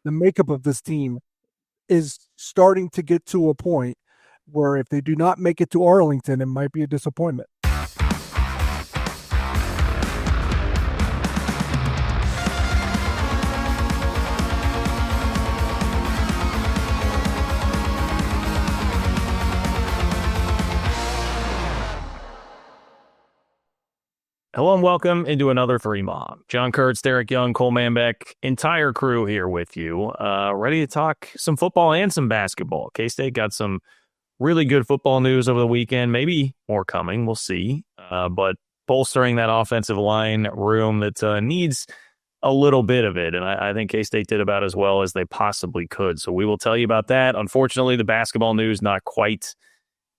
the makeup of this team is starting to get to a point where if they do not make it to Arlington, it might be a disappointment. Hello and welcome into another Three Mob. John Kurtz, Derek Young, Cole Manbeck, entire crew here with you, ready to talk some football and some basketball. K-State got some really good football news over the weekend, maybe more coming, we'll see, but bolstering that offensive line room that needs a little bit of it, and I think K-State did about as well as they possibly could, so we will tell you about that. Unfortunately, the basketball news not quite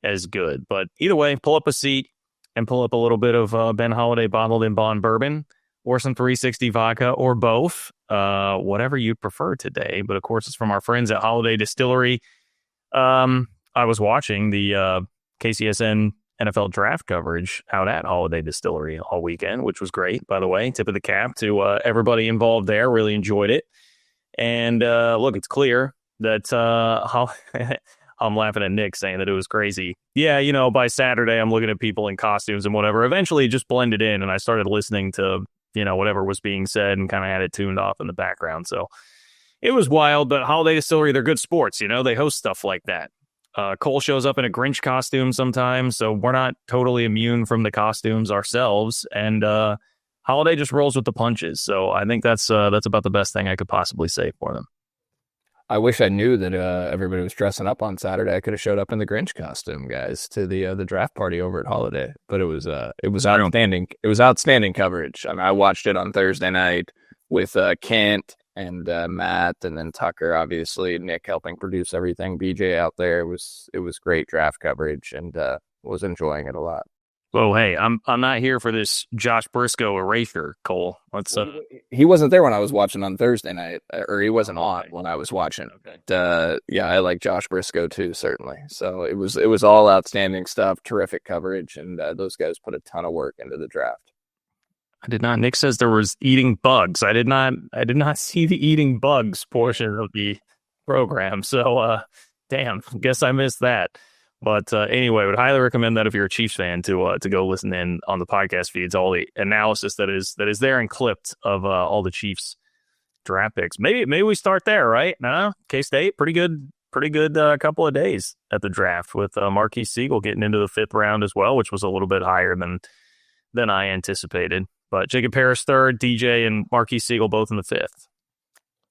as good, but either way, pull up a seat and pull up a little bit of Ben Holiday bottled in bond bourbon or some 360 vodka or both, whatever you prefer today. But of course, it's from our friends at Holiday Distillery. I was watching the KCSN NFL draft coverage out at Holiday Distillery all weekend, which was great, by the way. Tip of the cap to everybody involved there. Really enjoyed it. And look, it's clear that I'm laughing at Nick saying that it was crazy. Yeah, you know, by Saturday, I'm looking at people in costumes and whatever. Eventually, it just blended in, and I started listening to, you know, whatever was being said and kind of had it tuned off in the background. So it was wild, but Holiday Distillery, they're good sports, you know? They host stuff like that. Cole shows up in a Grinch costume sometimes, so we're not totally immune from the costumes ourselves, and Holiday just rolls with the punches. So I think that's about the best thing I could possibly say for them. I wish I knew that everybody was dressing up on Saturday. I could have showed up in the Grinch costume, guys, to the draft party over at Holiday. But it was outstanding. It was outstanding coverage. I mean, I watched it on Thursday night with Kent and Matt, and then Tucker, obviously, Nick helping produce everything. BJ out there. It was great draft coverage, and was enjoying it a lot. Oh, hey, I'm not here for this Josh Briscoe erasure, Cole. He wasn't there when I was watching on Thursday night, or he wasn't on when I was watching. Okay. Yeah, I like Josh Briscoe too, certainly. So it was all outstanding stuff, terrific coverage, and those guys put a ton of work into the draft. I did not. Nick says there was eating bugs. I did not see the eating bugs portion of the program. So, damn, guess I missed that. But anyway, I would highly recommend that if you're a Chiefs fan to go listen in on the podcast feeds, all the analysis that is there and clipped of all the Chiefs draft picks. Maybe we start there, right? No, K-State, pretty good couple of days at the draft with Marquise Siegel getting into the 5th round as well, which was a little bit higher than I anticipated. But Jacob Parrish 3rd, DJ and Marquise Siegel both in the 5th.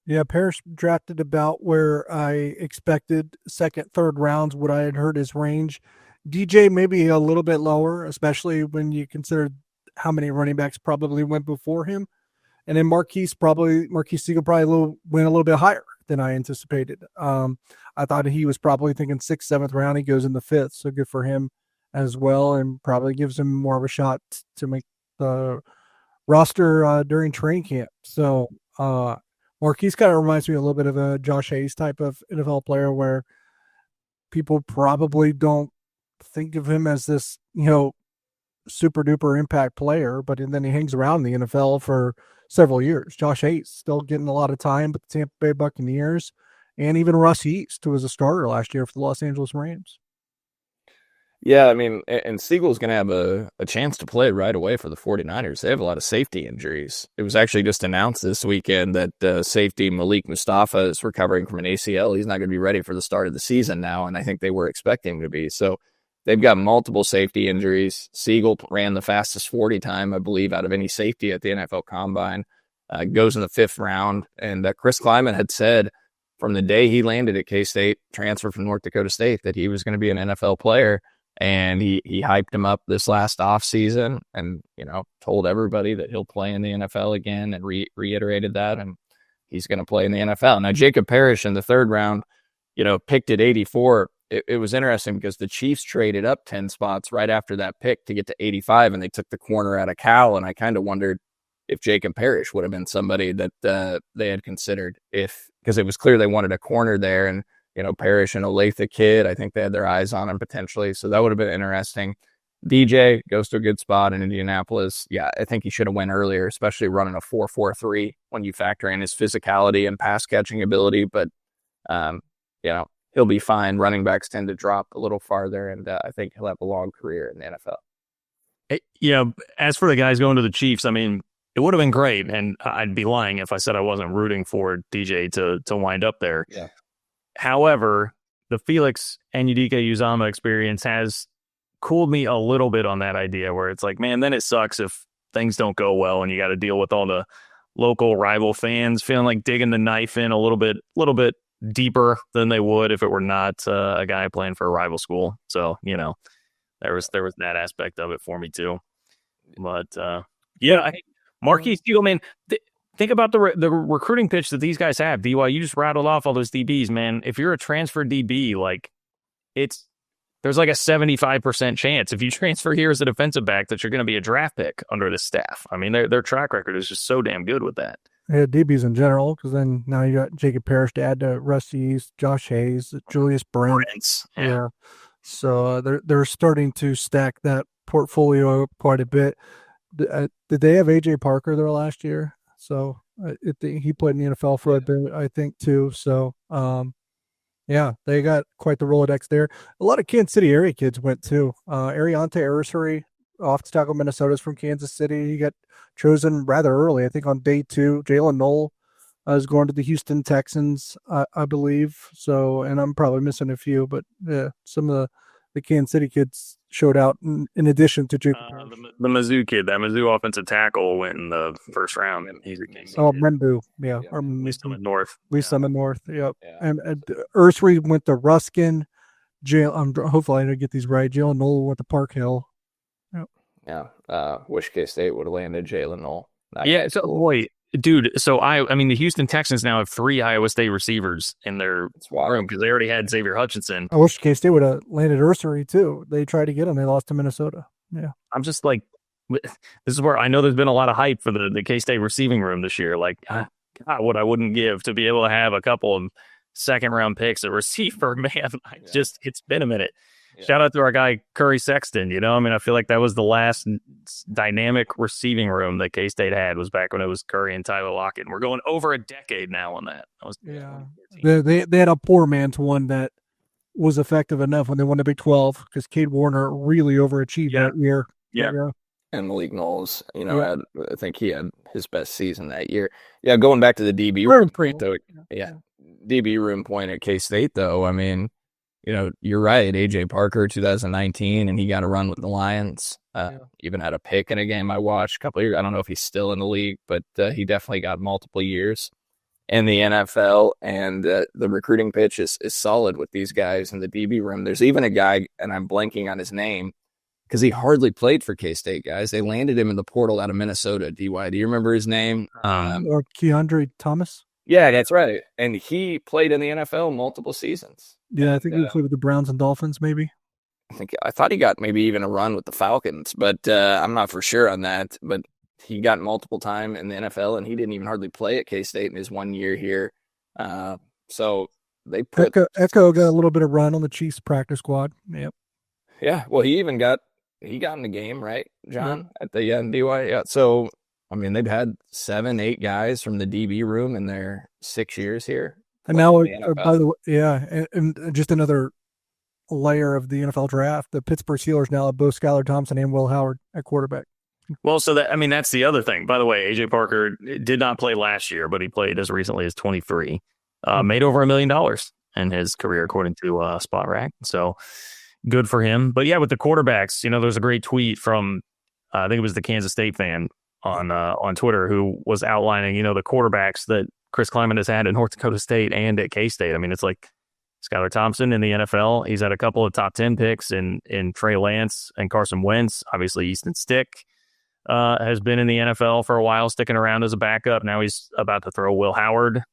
Yeah, Parrish drafted about where I expected, 2nd, 3rd rounds, what I had heard his range. DJ maybe a little bit lower, especially when you consider how many running backs probably went before him. And then Marquise Siegel probably went a little bit higher than I anticipated. I thought he was probably thinking 6th, 7th round. He goes in the 5th, so good for him as well, and probably gives him more of a shot to make the roster during training camp. So, Marquise kind of reminds me a little bit of a Josh Hayes type of NFL player where people probably don't think of him as this, you know, super duper impact player, but then he hangs around the NFL for several years. Josh Hayes still getting a lot of time with the Tampa Bay Buccaneers, and even Russ East, who was a starter last year for the Los Angeles Rams. Yeah, I mean, and Siegel's going to have a chance to play right away for the 49ers. They have a lot of safety injuries. It was actually just announced this weekend that safety Malik Mustafa is recovering from an ACL. He's not going to be ready for the start of the season now, and I think they were expecting him to be. So they've got multiple safety injuries. Siegel ran the fastest 40 time, I believe, out of any safety at the NFL Combine. Goes in the 5th round, and Chris Kleiman had said from the day he landed at K-State, transferred from North Dakota State, that he was going to be an NFL player. And he hyped him up this last offseason and, you know, told everybody that he'll play in the NFL again and reiterated that. And he's going to play in the NFL. Now, Jacob Parrish in the 3rd round, you know, picked at 84. It was interesting because the Chiefs traded up 10 spots right after that pick to get to 85, and they took the corner out of Cal. And I kind of wondered if Jacob Parrish would have been somebody that they had considered, because it was clear they wanted a corner there. And you know, Parrish and Olathe Kid, I think they had their eyes on him potentially. So that would have been interesting. DJ goes to a good spot in Indianapolis. Yeah, I think he should have went earlier, especially running a 4.43 when you factor in his physicality and pass catching ability. But, he'll be fine. Running backs tend to drop a little farther, and I think he'll have a long career in the NFL. Yeah, as for the guys going to the Chiefs, I mean, it would have been great, and I'd be lying if I said I wasn't rooting for DJ to wind up there. Yeah. However, the Felix and Udike Uzama experience has cooled me a little bit on that idea where it's like, man, then it sucks if things don't go well and you got to deal with all the local rival fans feeling like digging the knife in a little bit deeper than they would if it were not a guy playing for a rival school. So, there was that aspect of it for me too. But Marquise Steele, man, think about the recruiting pitch that these guys have. DY, you just rattled off all those DBs, man. If you're a transfer DB, like there's like a 75% chance if you transfer here as a defensive back that you're going to be a draft pick under this staff. I mean, their track record is just so damn good with that. Yeah, DBs in general, because then now you got Jacob Parrish to add to Rusty East, Josh Hayes, Julius Brent. Yeah. So they're starting to stack that portfolio up quite a bit. Did they have AJ Parker there last year? So he played in the NFL for a bit, I think, too. So, they got quite the Rolodex there. A lot of Kansas City area kids went too. Ariante Ursary, offensive tackle, Minnesota's from Kansas City. He got chosen rather early, I think, on day 2. Jalen Knoll is going to the Houston Texans, I believe. So, and I'm probably missing a few, but some of the Kansas City kids showed out in addition to Jacob. The Mizzou kid, that Mizzou offensive tackle went in the first round. He's a Kansas kid. Menbu, yeah. Or Lee Summit North. Lee Summit North, yep. Yeah. And Ursary went to Ruskin. Hopefully I don't get these right. Jalen Knoll went to Park Hill. Yep. Yeah. Wish K-State would have landed Jalen Knoll. Yeah, so wait. Dude, so the Houston Texans now have 3 Iowa State receivers in their room because they already had Xavier Hutchinson. I wish K-State would have landed Ursary too. They tried to get him. They lost to Minnesota. Yeah. I'm just like, this is where I know there's been a lot of hype for the K-State receiving room this year. Like, God, what I wouldn't give to be able to have a couple of second-round picks at receiver, man. It's been a minute. Yeah. Shout out to our guy, Curry Sexton. I feel like that was the last dynamic receiving room that K-State had was back when it was Curry and Tyler Lockett. And we're going over a decade now on that. They had a poor man's one that was effective enough when they won the Big 12 because Cade Warner really overachieved that year. Yeah. And Malik Knowles, I think he had his best season that year. Yeah, going back to the DB room point, though. Yeah, DB room point at K-State, though. I mean, you're right. AJ Parker, 2019, and he got a run with the Lions. Even had a pick in a game I watched a couple of years. I don't know if he's still in the league, but he definitely got multiple years in the NFL. And the recruiting pitch is solid with these guys in the DB room. There's even a guy, and I'm blanking on his name, because he hardly played for K-State, guys. They landed him in the portal out of Minnesota, DY. Do you remember his name? Or Keandre Thomas? Yeah, that's right. And he played in the NFL multiple seasons. Yeah, I think he played with the Browns and Dolphins, maybe. I thought he got maybe even a run with the Falcons, but I'm not for sure on that. But he got multiple time in the NFL, and he didn't even hardly play at K-State in his 1 year here. So they put Echo got a little bit of run on the Chiefs practice squad. Yep. Yeah, well, he got in the game, right, John, at the end, DY? Yeah, so, they've had 7-8 guys from the DB room in their 6 years here. And now, by the way, and just another layer of the NFL draft, the Pittsburgh Steelers now have both Skylar Thompson and Will Howard at quarterback. Well, so that's the other thing. By the way, AJ Parker did not play last year, but he played as recently as 23. Made over $1 million in his career, according to SpotRack. So good for him. But yeah, with the quarterbacks, there's a great tweet from I think it was the Kansas State fan on Twitter who was outlining, the quarterbacks that Chris Klieman has had at North Dakota State and at K-State. It's like Skylar Thompson in the NFL. He's had a couple of top 10 picks in Trey Lance and Carson Wentz. Obviously, Easton Stick has been in the NFL for a while, sticking around as a backup. Now he's about to throw Will Howard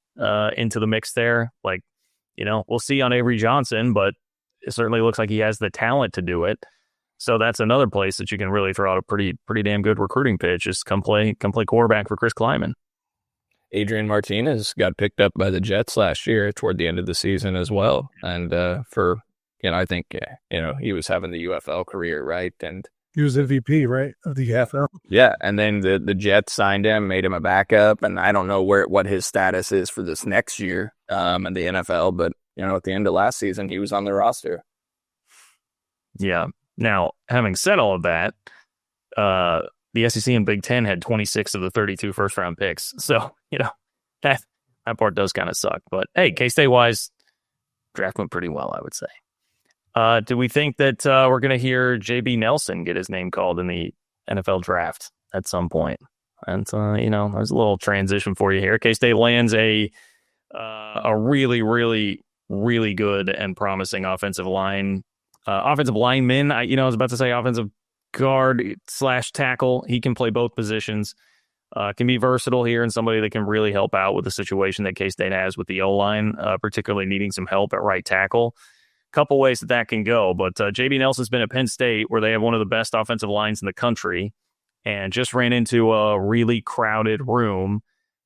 into the mix there. We'll see on Avery Johnson, but it certainly looks like he has the talent to do it. So that's another place that you can really throw out a pretty damn good recruiting pitch is come play quarterback for Chris Klieman. Adrian Martinez got picked up by the Jets last year toward the end of the season as well. And I think, he was having the UFL career, right? And He was MVP, right, of the NFL. Yeah, and then the Jets signed him, made him a backup, and I don't know what his status is for this next year in the NFL, but at the end of last season, he was on the roster. Yeah. Now, having said all of that, the SEC and Big Ten had 26 of the 32 first-round picks. So, that part does kind of suck. But, hey, K-State-wise, draft went pretty well, I would say. Do we think that we're going to hear J.B. Nelson get his name called in the NFL draft at some point? And, there's a little transition for you here. K-State lands a really, really, really good and promising offensive lineman. I was about to say offensive guard / tackle. He can play both positions. Can be versatile here and somebody that can really help out with the situation that K-State has with the O-line, particularly needing some help at right tackle. Couple ways that can go, but J.B. Nelson's been at Penn State where they have one of the best offensive lines in the country and just ran into a really crowded room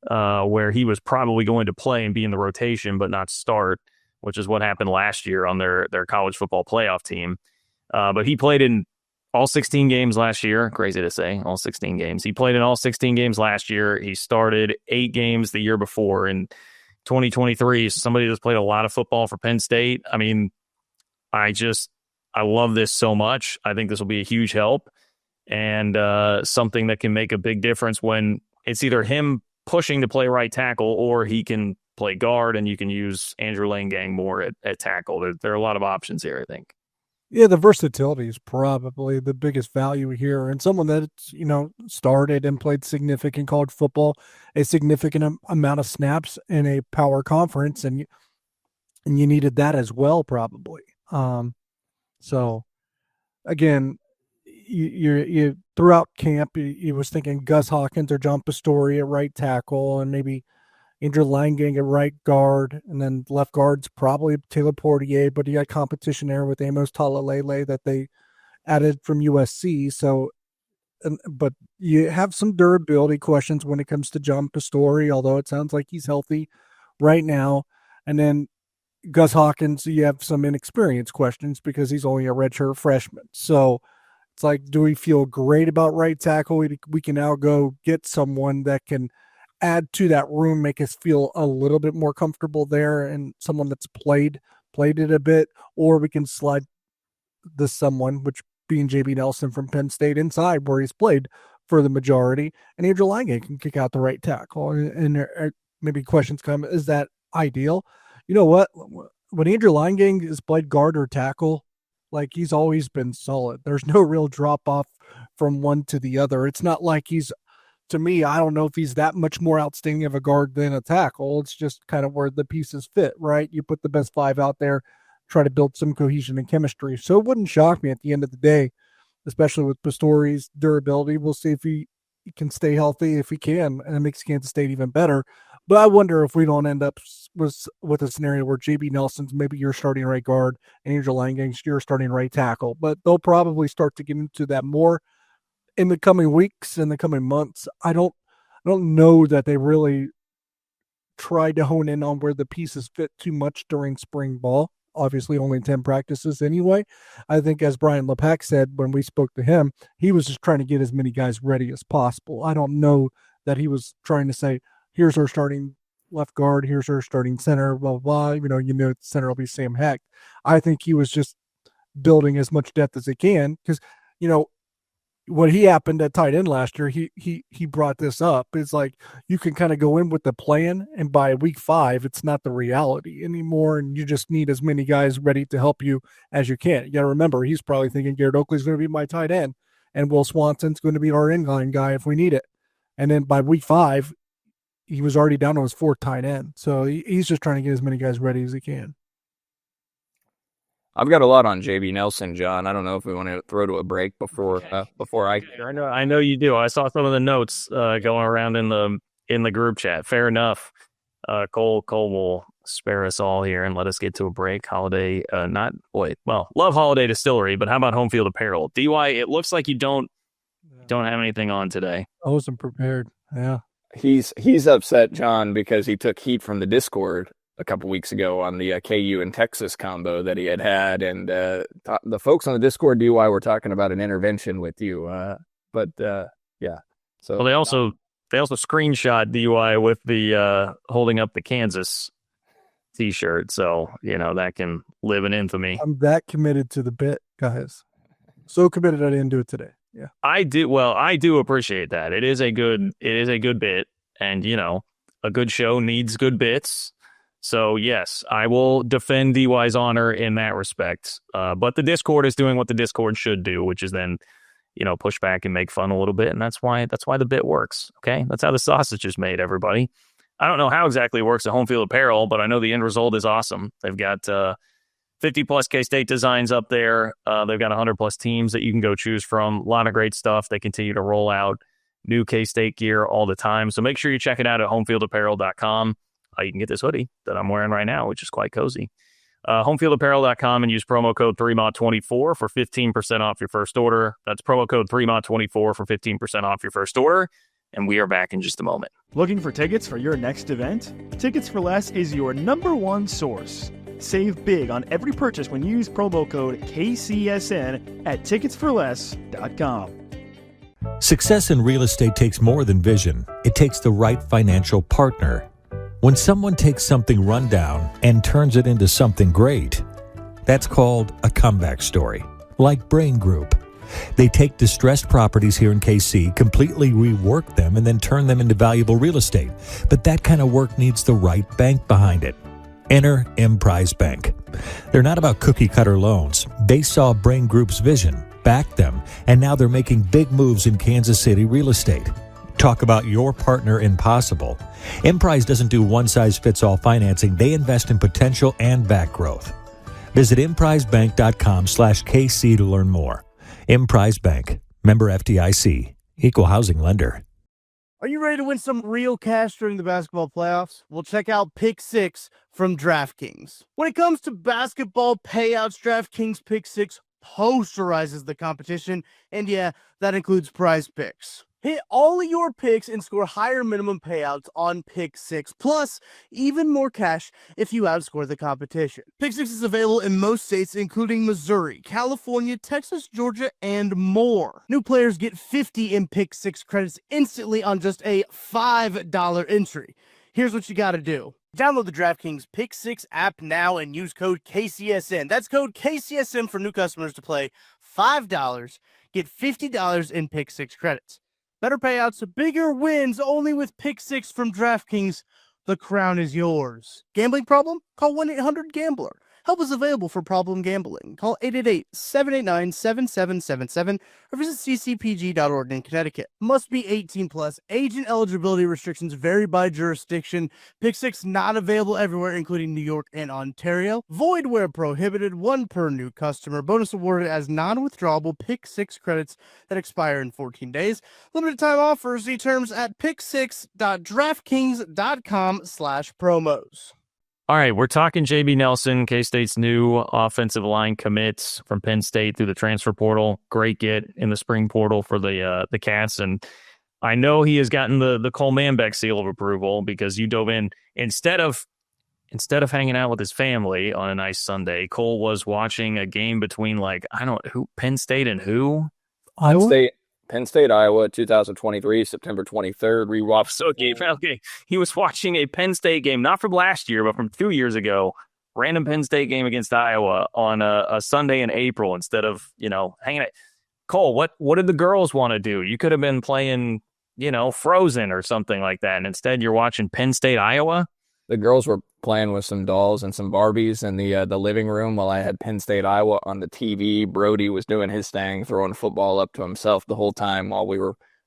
where he was probably going to play and be in the rotation but not start, which is what happened last year on their college football playoff team. But he played in all 16 games last year. Crazy to say, all 16 games. He played in all 16 games last year. He started 8 games the year before in 2023. Somebody that's played a lot of football for Penn State. I mean, I love this so much. I think this will be a huge help and something that can make a big difference when it's either him pushing to play right tackle or he can play guard and you can use Andrew Langang more at tackle. There are a lot of options here, I think. Yeah, the versatility is probably the biggest value here. And someone that's, started and played significant college football, a significant amount of snaps in a power conference, and you needed that as well, probably. So again, you throughout camp, you was thinking Gus Hawkins or John Pastore at right tackle, and maybe Andrew Langang at right guard, and then left guard's probably Taylor Portier, but he got competition there with Amos Talalele that they added from USC. So, but you have some durability questions when it comes to John Pastore, although it sounds like he's healthy right now. And then Gus Hawkins, you have some inexperience questions because he's only a redshirt freshman. So it's like, do we feel great about right tackle? We can now go get someone that can add to that room, make us feel a little bit more comfortable there, and someone that's played it a bit, or we can slide the someone, which being JB Nelson from Penn State, inside where he's played for the majority, and Andrew Lange can kick out the right tackle. And maybe questions come, is that ideal? You know what? When Andrew Lange is played guard or tackle, like, he's always been solid. There's no real drop off from one to the other. It's not like to me, I don't know if he's that much more outstanding of a guard than a tackle. It's just kind of where the pieces fit, right? You put the best 5 out there, try to build some cohesion and chemistry. So it wouldn't shock me at the end of the day, especially with Pastore's durability. We'll see if he can stay healthy. If he can, and it makes Kansas State even better. But I wonder if we don't end up with a scenario where JB Nelson's maybe your starting right guard and Andrew Langang's your starting right tackle. But they'll probably start to get into that more in the coming weeks, in the coming months. I don't know that they really tried to hone in on where the pieces fit too much during spring ball. Obviously, only 10 practices anyway. I think, as Brian LePack said when we spoke to him, he was just trying to get as many guys ready as possible. I don't know that he was trying to say, here's our starting left guard, here's our starting center, blah, blah, blah. The center will be Sam Heck. I think he was just building as much depth as he can because, what he happened at tight end last year, he brought this up. It's like you can kind of go in with the plan, and by week 5, it's not the reality anymore, and you just need as many guys ready to help you as you can. You got to remember, he's probably thinking Garrett Oakley's going to be my tight end, and Will Swanson's going to be our inline guy if we need it. And then by week 5, he was already down to his 4th tight end. So he's just trying to get as many guys ready as he can. I've got a lot on JB Nelson, John. I don't know if we want to throw to a break before I. I know you do. I saw some of the notes going around in the group chat. Fair enough. Cole will spare us all here and let us get to a break. Holiday, love Holiday Distillery, but how about Home Field Apparel? DY, it looks like you don't have anything on today. I wasn't prepared. Yeah. He's upset, John, because he took heat from the Discord a couple weeks ago on the KU and Texas combo that he had. And the folks on the Discord DUI were talking about an intervention with you. Yeah. So Well, they also screenshot DUI with the holding up the Kansas T-shirt, so that can live in infamy. I'm that committed to the bit, guys. So committed I didn't do it today. Yeah, I do. Well, I do appreciate that. It is a good bit, and a good show needs good bits. So yes, I will defend DY's honor in that respect. But the Discord is doing what the Discord should do, which is then push back and make fun a little bit, and that's why the bit works. Okay, that's how the sausage is made, everybody. I don't know how exactly it works at Home Field Apparel, but I know the end result is awesome. They've got 50 plus K-State designs up there. They've got 100 plus teams that you can go choose from. A lot of great stuff. They continue to roll out new K-State gear all the time. So make sure you check it out at homefieldapparel.com. You can get this hoodie that I'm wearing right now, which is quite cozy. Homefieldapparel.com and use promo code 3MOD24 for 15% off your first order. That's promo code 3MOD24 for 15% off your first order. And we are back in just a moment. Looking for tickets for your next event? Tickets for Less is your #1 source. Save big on every purchase when you use promo code KCSN at ticketsforless.com. Success in real estate takes more than vision. It takes the right financial partner. When someone takes something rundown and turns it into something great, that's called a comeback story, like Brain Group. They take distressed properties here in KC, completely rework them, and then turn them into valuable real estate. But that kind of work needs the right bank behind it. Enter Emprise Bank. They're not about cookie-cutter loans. They saw Brain Group's vision, backed them, and now they're making big moves in Kansas City real estate. Talk about your partner in possible. Emprise doesn't do one-size-fits-all financing. They invest in potential and back growth. Visit emprisebank.com/KC to learn more. Emprise Bank, member FDIC, equal housing lender. Are you ready to win some real cash during the basketball playoffs? Well, check out Pick 6 from DraftKings. When it comes to basketball payouts, DraftKings Pick 6 posterizes the competition, and yeah, that includes prize picks. Hit all of your picks and score higher minimum payouts on Pick 6, plus even more cash if you outscore the competition. Pick 6 is available in most states, including Missouri, California, Texas, Georgia, and more. New players get 50 in Pick 6 credits instantly on just a $5 entry. Here's what you gotta do. Download the DraftKings Pick 6 app now and use code KCSN. That's code KCSN for new customers to play $5, get $50 in Pick 6 credits. Better payouts, bigger wins, only with Pick 6 from DraftKings. The crown is yours. Gambling problem? Call 1-800-GAMBLER. Help is available for problem gambling. Call 888-789-7777 or visit ccpg.org in Connecticut. Must be 18 plus. Age and eligibility restrictions vary by jurisdiction. Pick 6 not available everywhere, including New York and Ontario. Void where prohibited. 1 per new customer. Bonus awarded as non-withdrawable Pick 6 credits that expire in 14 days. Limited time offers. See terms at pick6.draftkings.com/promos. All right, we're talking JB Nelson, K-State's new offensive line commits from Penn State through the transfer portal. Great get in the spring portal for the Cats, and I know he has gotten the Cole Manbeck seal of approval because you dove in instead of hanging out with his family on a nice Sunday. Cole was watching a game between Penn State and who? Iowa. Penn State, Iowa, 2023, September 23rd. Rewatch. So okay, he was watching a Penn State game, not from last year, but from 2 years ago. Random Penn State game against Iowa on a Sunday in April instead of hanging out. Cole, what did the girls want to do? You could have been playing Frozen or something like that, and instead you're watching Penn State, Iowa. The girls were playing with some dolls and some Barbies in the living room while I had Penn State, Iowa on the TV. Brody was doing his thing, throwing football up to himself the whole time while we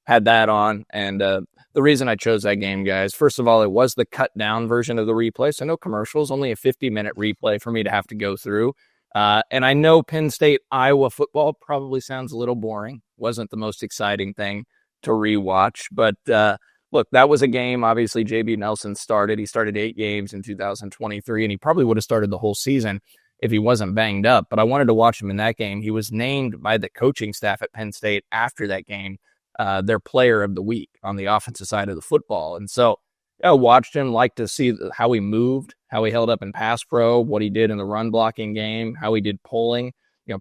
had that on. And the reason I chose that game, guys, first of all, it was the cut down version of the replay. So no commercials, only a 50-minute replay for me to have to go through. And I know Penn State, Iowa football probably sounds a little boring. Wasn't the most exciting thing to rewatch, but look, that was a game. Obviously, JB Nelson started. He started 8 games in 2023, and he probably would have started the whole season if he wasn't banged up. But I wanted to watch him in that game. He was named by the coaching staff at Penn State after that game their player of the week on the offensive side of the football. And so I watched him, liked to see how he moved, how he held up in pass pro, what he did in the run blocking game, how he did pulling.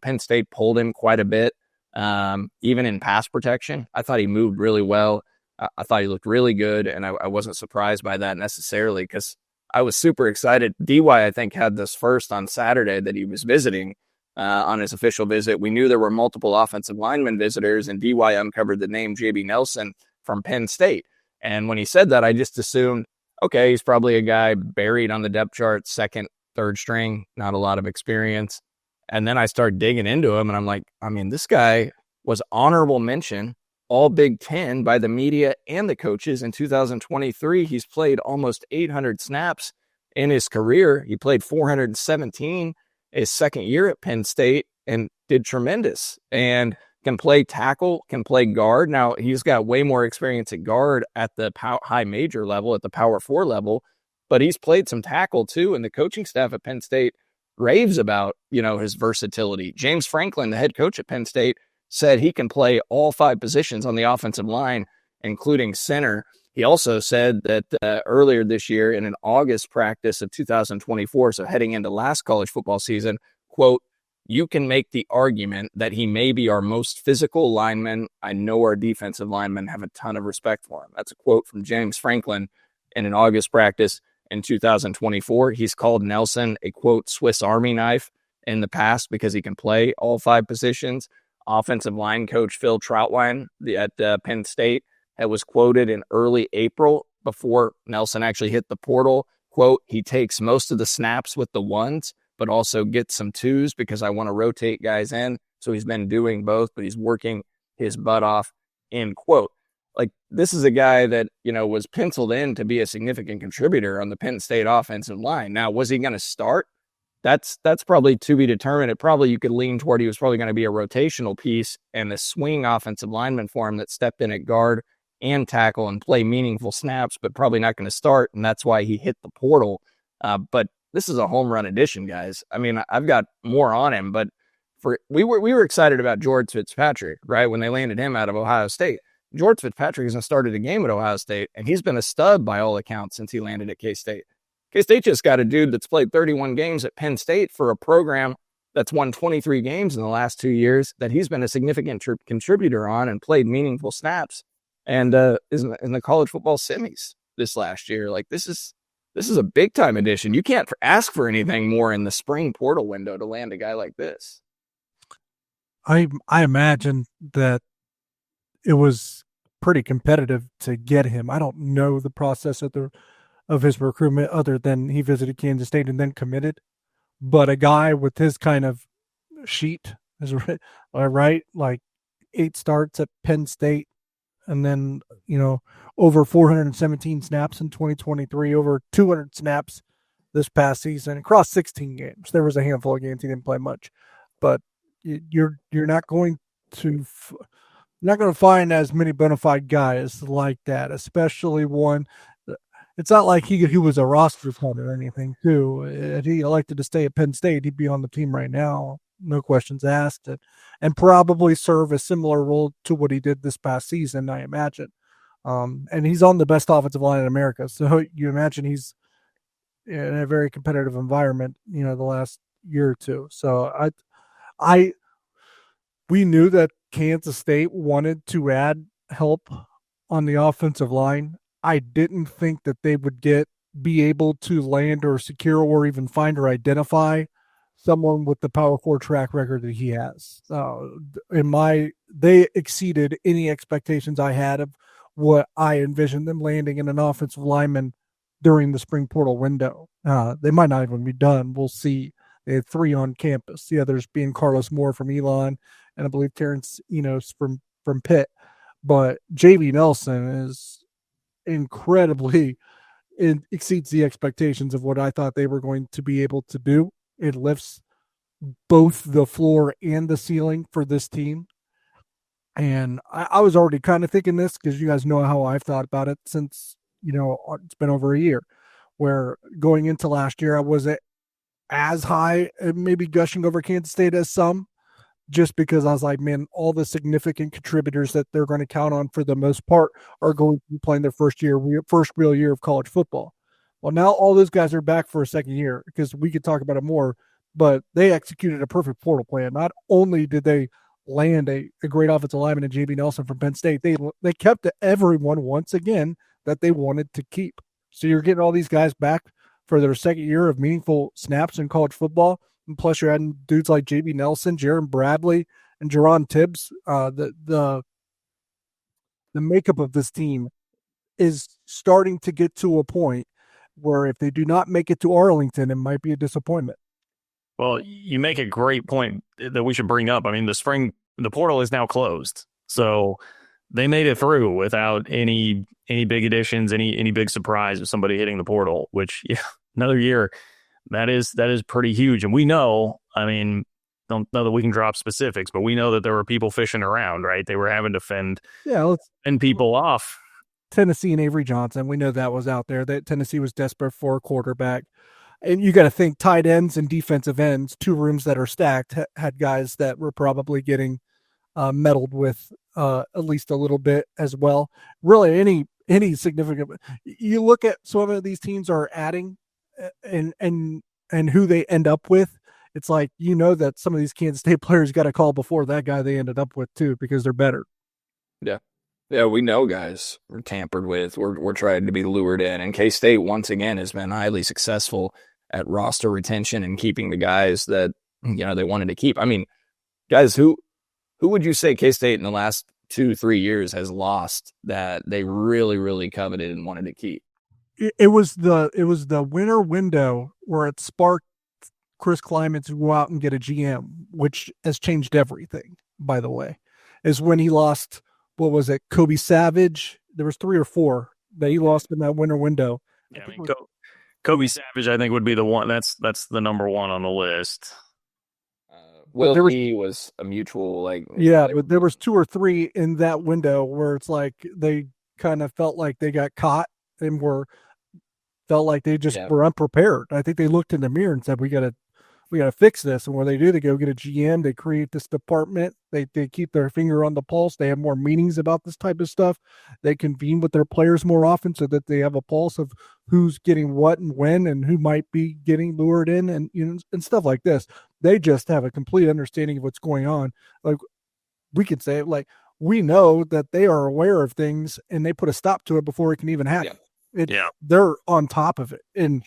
Penn State pulled him quite a bit, even in pass protection. I thought he moved really well. I thought he looked really good, and I wasn't surprised by that necessarily because I was super excited. DY, I think, had this first on Saturday that he was visiting on his official visit. We knew there were multiple offensive lineman visitors, and DY uncovered the name J.B. Nelson from Penn State. And when he said that, I just assumed, okay, he's probably a guy buried on the depth chart, second, third string, not a lot of experience. And then I started digging into him, and I'm like, this guy was honorable mention, all Big Ten by the media and the coaches in 2023. He's played almost 800 snaps in his career. He played 417 his second year at Penn State and did tremendous. And can play tackle, can play guard. Now, he's got way more experience at guard at the high major level, at the Power 4 level, but he's played some tackle too, and the coaching staff at Penn State raves about, his versatility. James Franklin, the head coach at Penn State, said he can play all 5 positions on the offensive line, including center. He also said that earlier this year in an August practice of 2024, so heading into last college football season, quote, "You can make the argument that he may be our most physical lineman. I know our defensive linemen have a ton of respect for him." That's a quote from James Franklin in an August practice in 2024. He's called Nelson a, quote, Swiss Army knife in the past because he can play all 5 positions. Offensive line coach Phil Troutwine at Penn State was quoted in early April before Nelson actually hit the portal. Quote, "He takes most of the snaps with the ones, but also get some 2s because I want to rotate guys in." So he's been doing both, but he's working his butt off, end quote. Like, this is a guy that, was penciled in to be a significant contributor on the Penn State offensive line. Now, was he going to start? That's probably to be determined. You could lean toward he was probably going to be a rotational piece and a swing offensive lineman for him that stepped in at guard and tackle and play meaningful snaps, but probably not going to start. And that's why he hit the portal. But this is a home run addition, guys. I've got more on him, but we were excited about George Fitzpatrick, right? When they landed him out of Ohio State. George Fitzpatrick hasn't started a game at Ohio State, and he's been a stud by all accounts since he landed at K-State. K-State just got a dude that's played 31 games at Penn State for a program that's won 23 games in the last 2 years that he's been a significant contributor on and played meaningful snaps and is in the college football semis this last year. Like, this is a big time addition. You can't ask for anything more in the spring portal window to land a guy like this. I imagine that it was pretty competitive to get him. I don't know the process of his recruitment other than he visited Kansas State and then committed. But a guy with his kind of sheet is right, like 8 starts at Penn State, and then over 417 snaps in 2023, over 200 snaps this past season across 16 games. There was a handful of games he didn't play much, but you're not going to find as many bona fide guys like that, especially one. It's not like he was a roster hunter or anything, too. If he elected to stay at Penn State, he'd be on the team right now, no questions asked, and probably serve a similar role to what he did this past season, I imagine. And he's on the best offensive line in America, so you imagine he's in a very competitive environment, the last year or two. So we knew that Kansas State wanted to add help on the offensive line. I didn't think that they would be able to land or secure or even find or identify someone with the Power 4 track record that he has. They exceeded any expectations I had of what I envisioned them landing in an offensive lineman during the spring portal window. They might not even be done. We'll see. They had 3 on campus. The others being Carlos Moore from Elon, and I believe Terrence Enos from Pitt. But J.B. Nelson is incredibly, it exceeds the expectations of what I thought they were going to be able to do. It lifts both the floor and the ceiling for this team. And I was already kind of thinking this because you guys know how I've thought about it since, it's been over a year, where going into last year, I wasn't as high, maybe gushing over Kansas State as some, just because I was like, man, all the significant contributors that they're going to count on for the most part are going to be playing their first real year of college football. Well, now all those guys are back for a second year because we could talk about it more, but they executed a perfect portal plan. Not only did they land a great offensive lineman in JB Nelson from Penn State, they kept everyone once again that they wanted to keep. So you're getting all these guys back for their second year of meaningful snaps in college football. And plus, you're adding dudes like JB Nelson, Jaron Bradley, and Jerron Tibbs. The makeup of this team is starting to get to a point where if they do not make it to Arlington, it might be a disappointment. Well, you make a great point that we should bring up. I mean, the portal is now closed. So they made it through without any big additions, any big surprise of somebody hitting the portal, which another year, that is pretty huge. And we know, I mean, don't know that we can drop specifics, but we know that there were people fishing around, right? They were having to fend people off. Tennessee and Avery Johnson, we know that was out there. That Tennessee was desperate for a quarterback. And you got to think tight ends and defensive ends, two rooms that are stacked, had guys that were probably getting meddled with at least a little bit as well. Really, any significant. You look at some of these teams are adding, and who they end up with. It's like that some of these Kansas State players got a call before that guy they ended up with too because they're better. Yeah, we know guys were tampered with. We're trying to be lured in. And K-State, once again, has been highly successful at roster retention and keeping the guys that, they wanted to keep. I mean, guys, who would you say K-State in the last 2-3 years has lost that they really, really coveted and wanted to keep? It was the winter window where it sparked Chris Kleiman to go out and get a GM, which has changed everything, by the way, is when he lost... What was it? Kobe Savage. There was 3 or 4 that he lost in that winter window. Yeah, I mean, Kobe Savage, I think, would be the one. That's the number one on the list. Wilkie was a mutual, but there was 2 or 3 in that window where it's like they kind of felt like they got caught and felt like they just were unprepared. I think they looked in the mirror and said, we got to fix this. And what they do, they go get a GM, they create this department, they keep their finger on the pulse, they have more meetings about this type of stuff, they convene with their players more often so that they have a pulse of who's getting what and when and who might be getting lured in and and stuff like this. They just have a complete understanding of what's going on. Like we could say, we know that they are aware of things and they put a stop to it before it can even happen. They're on top of it. And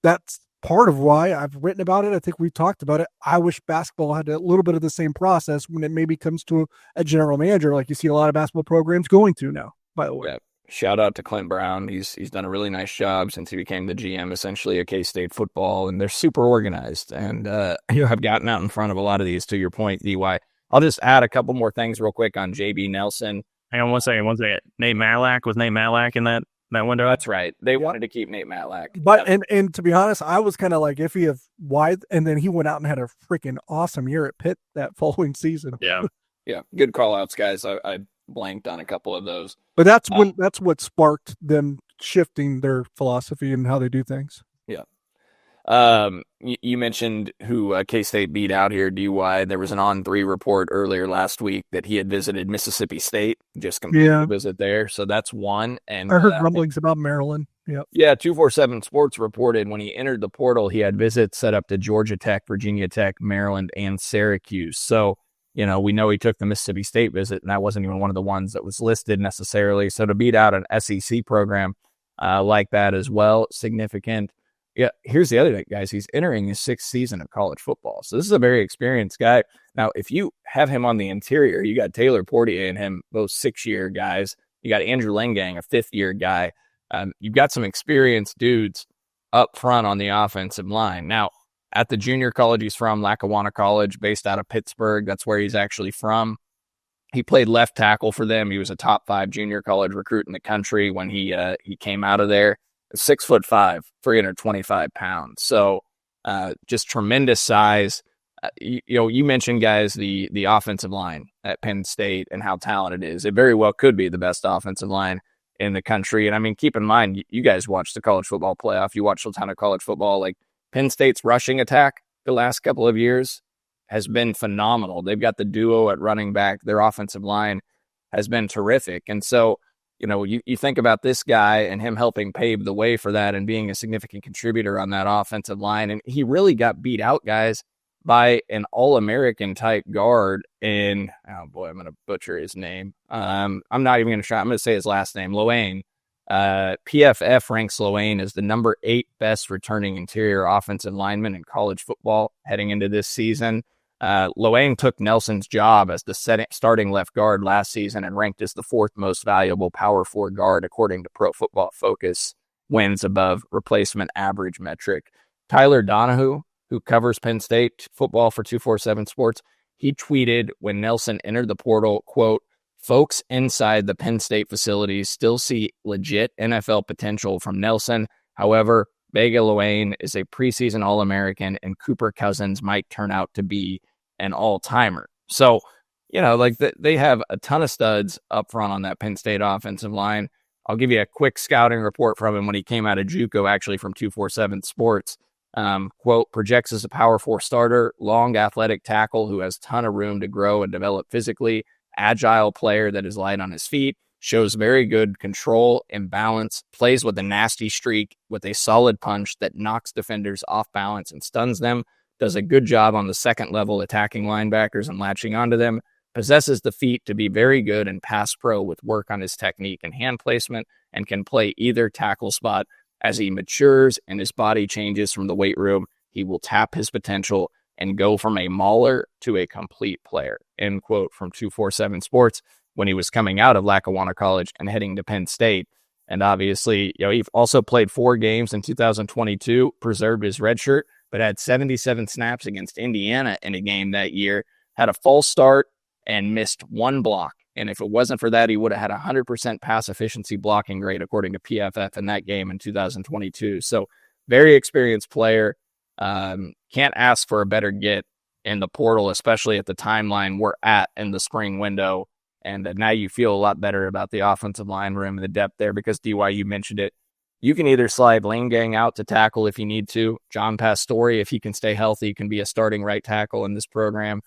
that's part of why I've written about it. I think we've talked about it. I wish basketball had a little bit of the same process when it maybe comes to a general manager, like you see a lot of basketball programs going to now, by the way. Yeah. Shout out to Clint Brown. He's done a really nice job since he became the GM, essentially, of K-State football, and they're super organized. And have gotten out in front of a lot of these, to your point, DY. I'll just add a couple more things real quick on JB Nelson. Hang on one second. Nate Matlack, was Nate Matlack in that window? That's right. They wanted to keep Nate Matlack. But and to be honest, I was kind of like iffy of why, and then he went out and had a freaking awesome year at Pitt that following season. Yeah. Good call outs, guys. I blanked on a couple of those. But that's what sparked them shifting their philosophy and how they do things. Yeah. You mentioned who K-State beat out here, DY. There was an On3 report earlier last week that he had visited Mississippi State, just completed a visit there. So that's one. And I heard rumblings about Maryland. Yep. Yeah, 247 Sports reported when he entered the portal, he had visits set up to Georgia Tech, Virginia Tech, Maryland, and Syracuse. So, we know he took the Mississippi State visit, and that wasn't even one of the ones that was listed necessarily. So to beat out an SEC program like that as well, significant. Yeah, here's the other thing, guys. He's entering his 6th season of college football. So this is a very experienced guy. Now, if you have him on the interior, you got Taylor Portier and him, both 6-year guys. You got Andrew Lengang, a 5th-year guy. You've got some experienced dudes up front on the offensive line. Now, at the junior college he's from, Lackawanna College, based out of Pittsburgh. That's where he's actually from. He played left tackle for them. He was a top 5 junior college recruit in the country when he came out of there. 6'5", 325 pounds. So just tremendous size. You mentioned, guys, the offensive line at Penn State and how talented it is. It very well could be the best offensive line in the country. And I mean, keep in mind, you guys watch the college football playoff. You watch a ton of college football. Like Penn State's rushing attack the last couple of years has been phenomenal. They've got the duo at running back. Their offensive line has been terrific. And so, you think about this guy and him helping pave the way for that and being a significant contributor on that offensive line. And he really got beat out, guys, by an All-American type guard in, oh boy, I'm going to butcher his name. I'm not even going to try. I'm going to say his last name, Loane. PFF ranks Loane as the number 8 best returning interior offensive lineman in college football heading into this season. Loane took Nelson's job as the starting left guard last season and ranked as the 4th most valuable power forward guard according to Pro Football Focus wins above replacement average metric. Tyler Donahue, who covers Penn State football for 247 Sports, he tweeted when Nelson entered the portal, quote, "Folks inside the Penn State facilities still see legit NFL potential from Nelson. However, Vega Loane is a preseason All-American, and Cooper Cousins might turn out to be an all-timer." So, they have a ton of studs up front on that Penn State offensive line. I'll give you a quick scouting report from him when he came out of JUCO, actually from 247 Sports. Quote, "Projects as a power 4 starter, long athletic tackle who has a ton of room to grow and develop physically, agile player that is light on his feet, shows very good control and balance, plays with a nasty streak with a solid punch that knocks defenders off balance and stuns them, does a good job on the second level attacking linebackers and latching onto them, possesses the feet to be very good and pass pro with work on his technique and hand placement, and can play either tackle spot. As he matures and his body changes from the weight room, he will tap his potential and go from a mauler to a complete player," end quote, from 247 Sports when he was coming out of Lackawanna College and heading to Penn State. And obviously, he also played 4 games in 2022, preserved his red shirt, but had 77 snaps against Indiana in a game that year, had a false start, and missed 1 block. And if it wasn't for that, he would have had a 100% pass efficiency blocking grade, according to PFF, in that game in 2022. So very experienced player. Can't ask for a better get in the portal, especially at the timeline we're at in the spring window. And now you feel a lot better about the offensive line room and the depth there because, DY, you mentioned it. You can either slide Lane Gang out to tackle if you need to. John Pastore, if he can stay healthy, can be a starting right tackle in this program.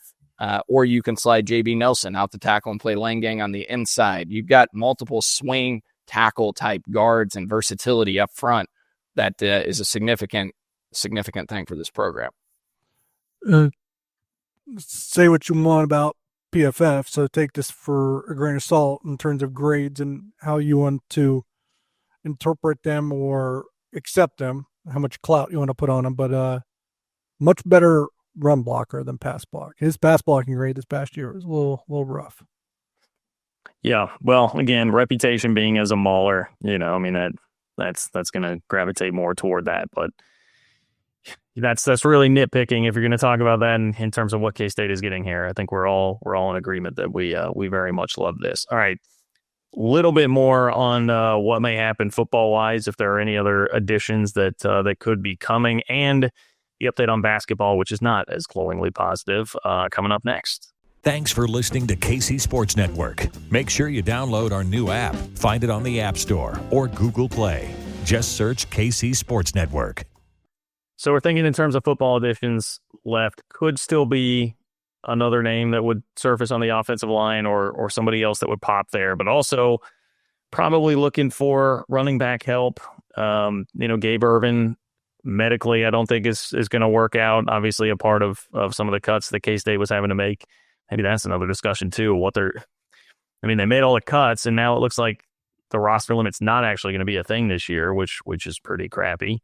Or you can slide JB Nelson out to tackle and play Lane Gang on the inside. You've got multiple swing tackle type guards and versatility up front. That is a significant thing for this program. Say what you want about PFF, so take this for a grain of salt in terms of grades and how you want to interpret them or accept them, how much clout you want to put on them, but much better run blocker than pass block. His pass blocking grade this past year was a little rough. Yeah, well, again, reputation being as a mauler, that's going to gravitate more toward that, but that's really nitpicking if you're going to talk about that in terms of what K-State is getting here. I think we're all in agreement that we very much love this. All right, a little bit more on what may happen football wise, if there are any other additions that could be coming, and the update on basketball, which is not as glowingly positive, coming up next. Thanks for listening to KC Sports Network. Make sure you download our new app. Find it on the App Store or Google Play. Just search KC Sports Network. So we're thinking in terms of football additions left, could still be another name that would surface on the offensive line or somebody else that would pop there, but also probably looking for running back help. Gabe Irvin medically, I don't think is going to work out. Obviously a part of some of the cuts that K-State was having to make. Maybe that's another discussion too. They made all the cuts and now it looks like the roster limit's not actually going to be a thing this year, which is pretty crappy.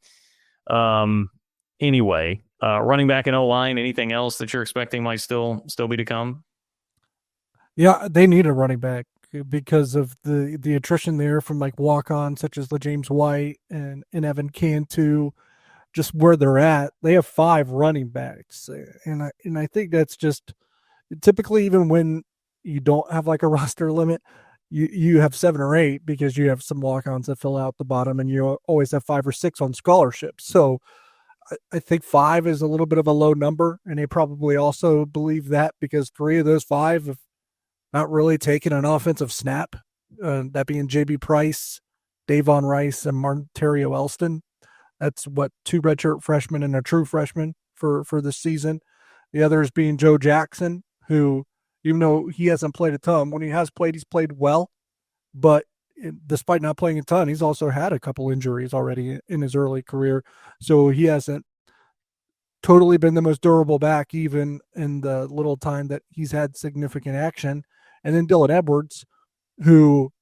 Anyway, running back and O-line, anything else that you're expecting might still be to come? Yeah, they need a running back because of the attrition there from like walk-ons such as James White and Evan Cantu, just where they're at. They have 5 running backs, and I think that's just typically, even when you don't have like a roster limit, you have 7 or 8 because you have some walk-ons that fill out the bottom, and you always have 5 or 6 on scholarships. So I think 5 is a little bit of a low number, and they probably also believe that because 3 of those 5 have not really taken an offensive snap, that being J.B. Price, Davon Rice, and Montario Elston. That's 2 redshirt freshmen and a true freshman for this season. The others being Joe Jackson, who, even though he hasn't played a ton, when he has played, he's played well. But despite not playing a ton, he's also had a couple injuries already in his early career. So he hasn't totally been the most durable back, even in the little time that he's had significant action. And then Dylan Edwards, who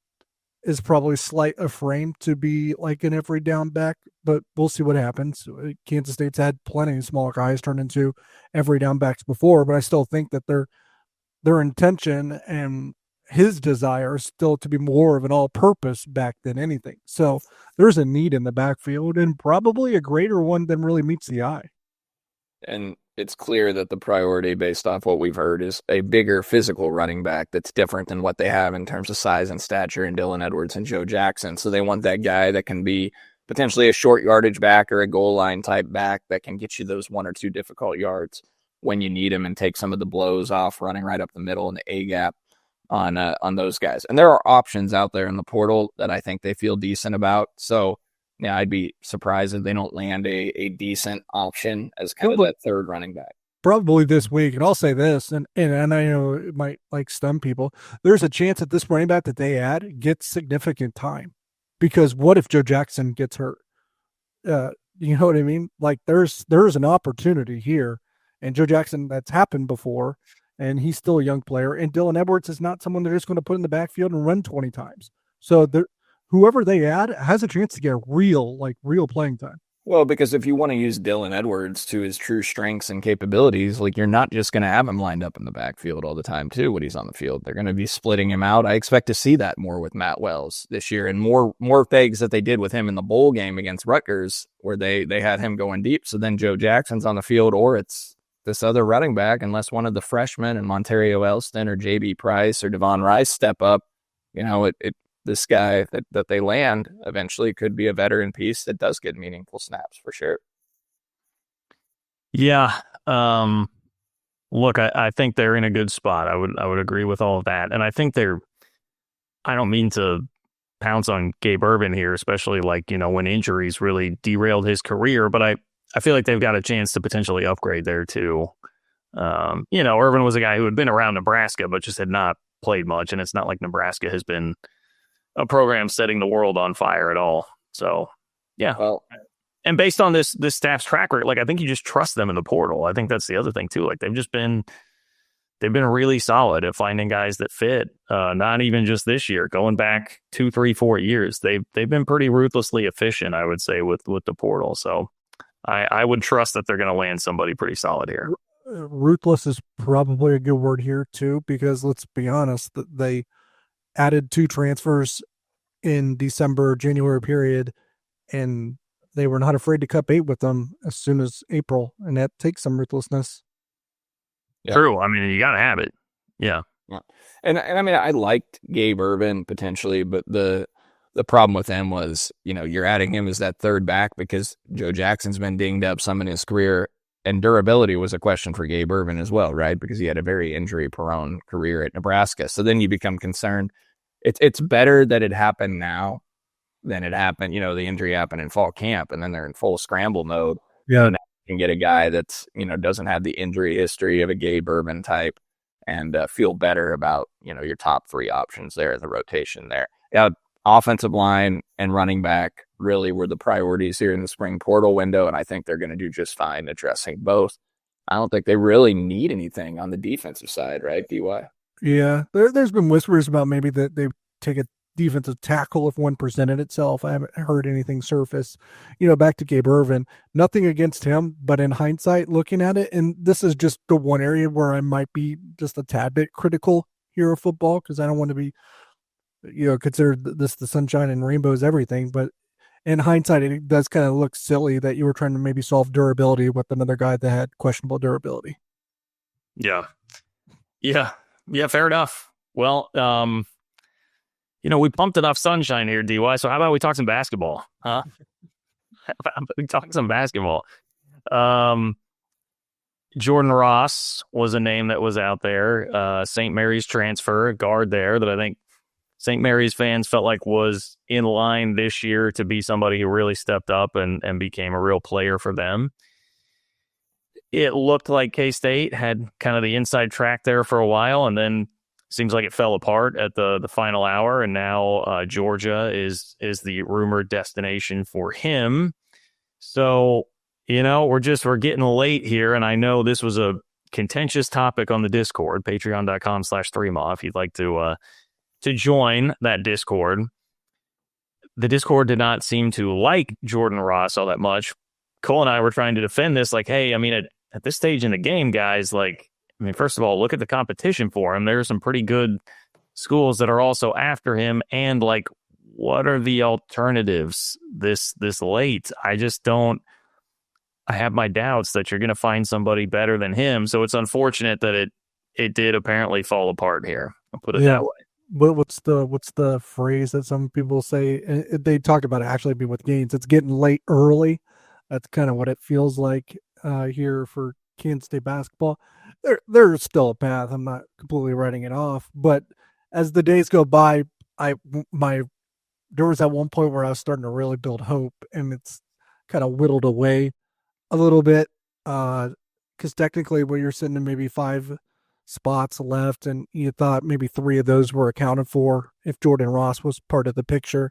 is probably slight of frame to be like an every down back, but we'll see what happens. Kansas State's had plenty of smaller guys turn into every down backs before, but I still think that their intention and his desire is still to be more of an all-purpose back than anything. So there's a need in the backfield, and probably a greater one than really meets the eye. And it's clear that the priority, based off what we've heard, is a bigger physical running back that's different than what they have in terms of size and stature in Dylan Edwards and Joe Jackson. So they want that guy that can be potentially a short yardage back or a goal line type back that can get you those 1 or 2 difficult yards when you need him and take some of the blows off running right up the middle in the A gap on those guys. And there are options out there in the portal that I think they feel decent about. So yeah, I'd be surprised if they don't land a decent option as kind of that third running back. Probably this week. And I'll say this, and I know it might like stun people. There's a chance that this running back that they add gets significant time. Because what if Joe Jackson gets hurt? You know what I mean? Like there's an opportunity here. And Joe Jackson, that's happened before, and he's still a young player. And Dylan Edwards is not someone they're just going to put in the backfield and run 20 times. So whoever they add has a chance to get real playing time. Well, because if you want to use Dylan Edwards to his true strengths and capabilities, like you're not just going to have him lined up in the backfield all the time too when he's on the field. They're going to be splitting him out. I expect to see that more with Matt Wells this year, and more things that they did with him in the bowl game against Rutgers, where they had him going deep. So then Joe Jackson's on the field, or it's this other running back, unless one of the freshmen and Montario Elston or JB Price or Devon Rice step up. You know, this guy that they land eventually could be a veteran piece that does get meaningful snaps for sure. Yeah. Look, I think they're in a good spot. I would agree with all of that. And I think I don't mean to pounce on Gabe Ervin here, especially when injuries really derailed his career, but I feel like they've got a chance to potentially upgrade there too. Ervin was a guy who had been around Nebraska, but just had not played much. And it's not like Nebraska has been a program setting the world on fire at all. So, yeah. Well, and based on this staff's track record, I think you just trust them in the portal. I think that's the other thing too. They've been really solid at finding guys that fit. Not even just this year, going back 2, 3, 4 years. They've been pretty ruthlessly efficient, I would say, with the portal. So I would trust that they're going to land somebody pretty solid here. Ruthless is probably a good word here too, because let's be honest, they added 2 transfers in December, January period, and they were not afraid to cut bait with them as soon as April, and that takes some ruthlessness. Yeah. True. I mean, you got to have it. Yeah. And I mean, I liked Gabe Ervin potentially, but the problem with him was, you're adding him as that third back because Joe Jackson's been dinged up some in his career, and durability was a question for Gabe Ervin as well, right? Because he had a very injury-prone career at Nebraska. So then you become concerned. It's better that it happened now than it happened, the injury happened in fall camp, and then they're in full scramble mode. Yeah. And you can get a guy that's, doesn't have the injury history of a Gabe Ervin type and feel better about, your top 3 options there in the rotation there. Yeah, offensive line and running back really were the priorities here in the spring portal window, and I think they're going to do just fine addressing both. I don't think they really need anything on the defensive side, right, DY? Yeah, there's been whispers about maybe that they take a defensive tackle if one presented itself. I haven't heard anything surface. Back to Gabe Ervin, nothing against him, but in hindsight, looking at it, and this is just the one area where I might be just a tad bit critical here of football, because I don't want to be, consider this the sunshine and rainbows everything, but in hindsight, it does kind of look silly that you were trying to maybe solve durability with another guy that had questionable durability. Yeah. Fair enough. Well, we pumped enough sunshine here, DY. So how about we talk some basketball, huh? How about we talk some basketball? Jordan Ross was a name that was out there. St. Mary's transfer, guard there, that I think St. Mary's fans felt like was in line this year to be somebody who really stepped up and became a real player for them. it looked like K-State had kind of the inside track there for a while, and then seems like it fell apart at the final hour, and now Georgia is the rumored destination for him. So, we're getting late here, and I know this was a contentious topic on the Discord, patreon.com/3maw, if you'd like to join that Discord. The Discord did not seem to like Jordan Ross all that much. Cole and I were trying to defend this, like, hey, I mean, at this stage in the game, guys, like, I mean, first of all, look at the competition for him. There are some pretty good schools that are also after him, and like, what are the alternatives this late? I have my doubts that you're going to find somebody better than him. So it's unfortunate that it did apparently fall apart here. I'll put it that way. What's the phrase that some people say? They talk about it actually be with Gaines. It's getting late early. That's kind of what it feels like here for Kansas State basketball. There's still a path. I'm not completely writing it off, but as the days go by, there was at one point where I was starting to really build hope, and it's kind of whittled away a little bit. Because technically, when you're sitting in maybe 5 spots left, and you thought maybe 3 of those were accounted for if Jordan Ross was part of the picture.